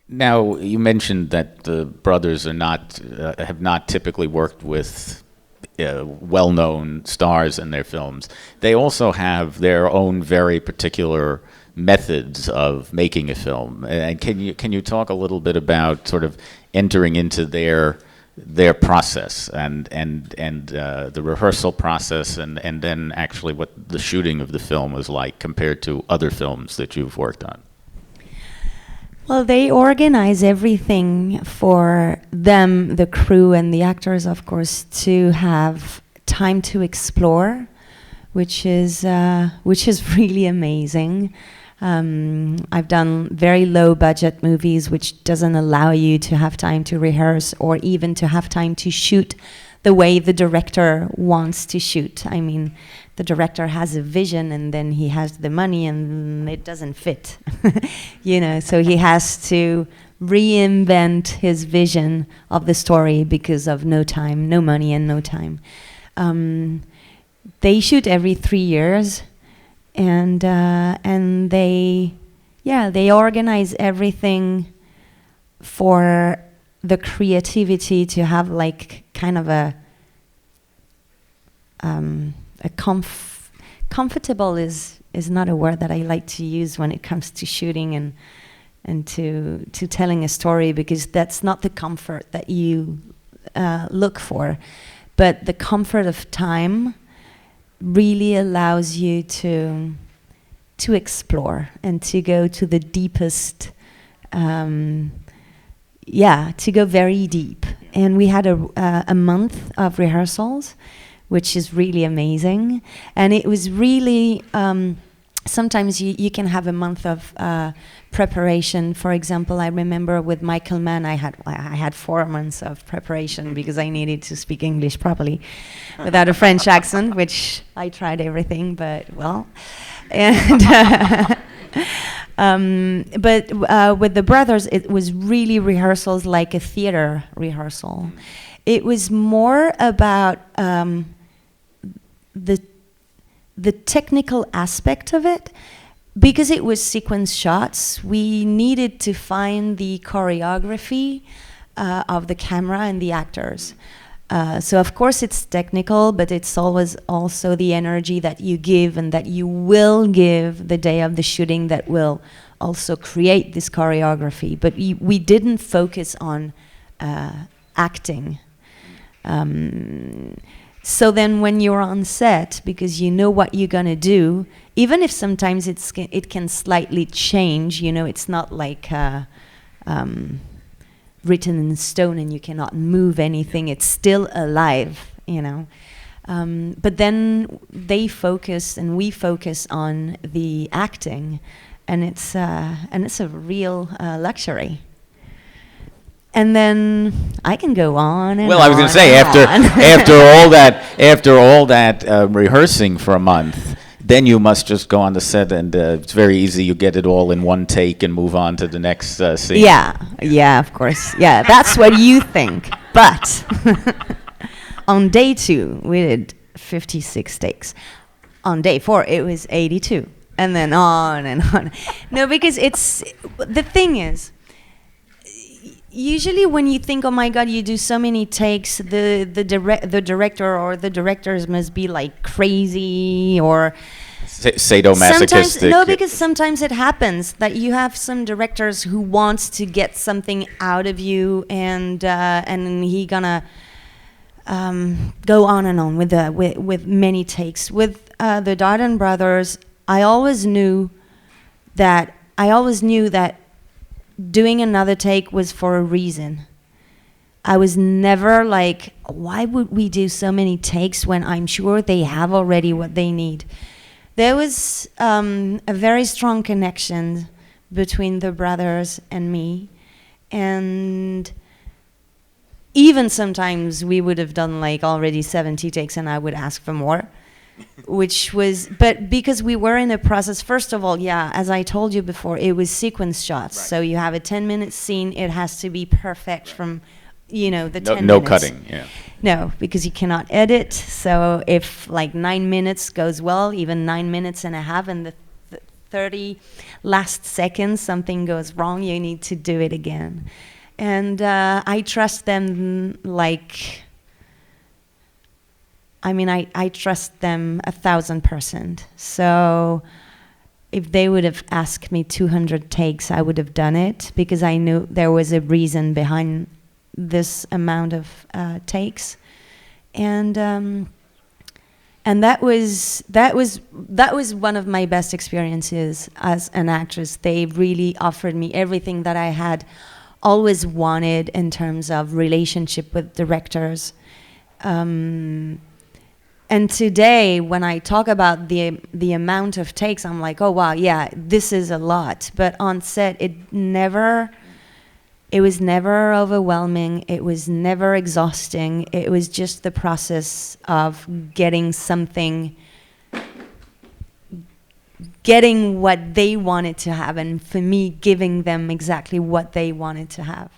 Now, you mentioned that the brothers are not have not typically worked with well-known stars in their films. They also have their own very particular methods of making a film. And can you talk a little bit about sort of entering into their process and the rehearsal process and then actually what the shooting of the film was like compared to other films that you've worked on? Well, they organize everything for them, the crew and the actors, of course, to have time to explore, which is really amazing. I've done very low budget movies, which doesn't allow you to have time to rehearse or even to have time to shoot the way the director wants to shoot. I mean, the director has a vision and then he has the money and it doesn't fit, so he has to reinvent his vision of the story because of no time, no money and no time. They shoot every 3 years and they organize everything for the creativity to have like kind of a comfortable is not a word that I like to use when it comes to shooting and to telling a story, because that's not the comfort that you look for, but the comfort of time really allows you to explore and to go to the deepest, to go very deep. And we had a month of rehearsals, which is really amazing. And it was really, sometimes you can have a month of preparation. For example, I remember with Michael Mann, I had 4 months of preparation because I needed to speak English properly without a French accent, which I tried everything, but well. And but with the brothers, it was really rehearsals like a theater rehearsal. It was more about the technical aspect of it. Because it was sequence shots, we needed to find the choreography of the camera and the actors. So of course it's technical, but it's always also the energy that you give and that you will give the day of the shooting that will also create this choreography. But we didn't focus on acting. So then when you're on set, because you know what you're going to do, even if sometimes it can slightly change, it's not like written in stone and you cannot move anything, it's still alive, But then they focus and we focus on the acting, and it's a real luxury. And then I can go on and well, I was going to say after all that rehearsing for a month, then you must just go on the set, and it's very easy. You get it all in one take and move on to the next scene. Yeah, of course. Yeah, that's what you think. But on day 2, we did 56 takes. On day 4, it was 82, and then on and on. No, because the thing is, usually when you think, oh my God, you do so many takes, the director or the directors must be like crazy or sadomasochistic. No, because sometimes it happens that you have some directors who wants to get something out of you, and he gonna go on and on with many takes. With the Dardenne brothers, I always knew that doing another take was for a reason. I was never like, why would we do so many takes when I'm sure they have already what they need? There was a very strong connection between the brothers and me, and even sometimes we would have done like already 70 takes and I would ask for more. But because we were in a process, first of all, as I told you before, it was sequence shots. Right. So you have a 10-minute scene, it has to be perfect from, the 10 minutes. No cutting, yeah. No, because you cannot edit. So if like 9 minutes goes well, even 9 minutes and a half, and the 30 last seconds something goes wrong, you need to do it again. And I trust them I trust them 1,000%. So if they would have asked me 200 takes, I would have done it, because I knew there was a reason behind this amount of takes. And that was one of my best experiences as an actress. They really offered me everything that I had always wanted in terms of relationship with directors. And today, when I talk about the amount of takes, I'm like, oh wow, yeah, this is a lot. But on set, it was never overwhelming. It was never exhausting. It was just the process of getting what they wanted to have, and for me, giving them exactly what they wanted to have.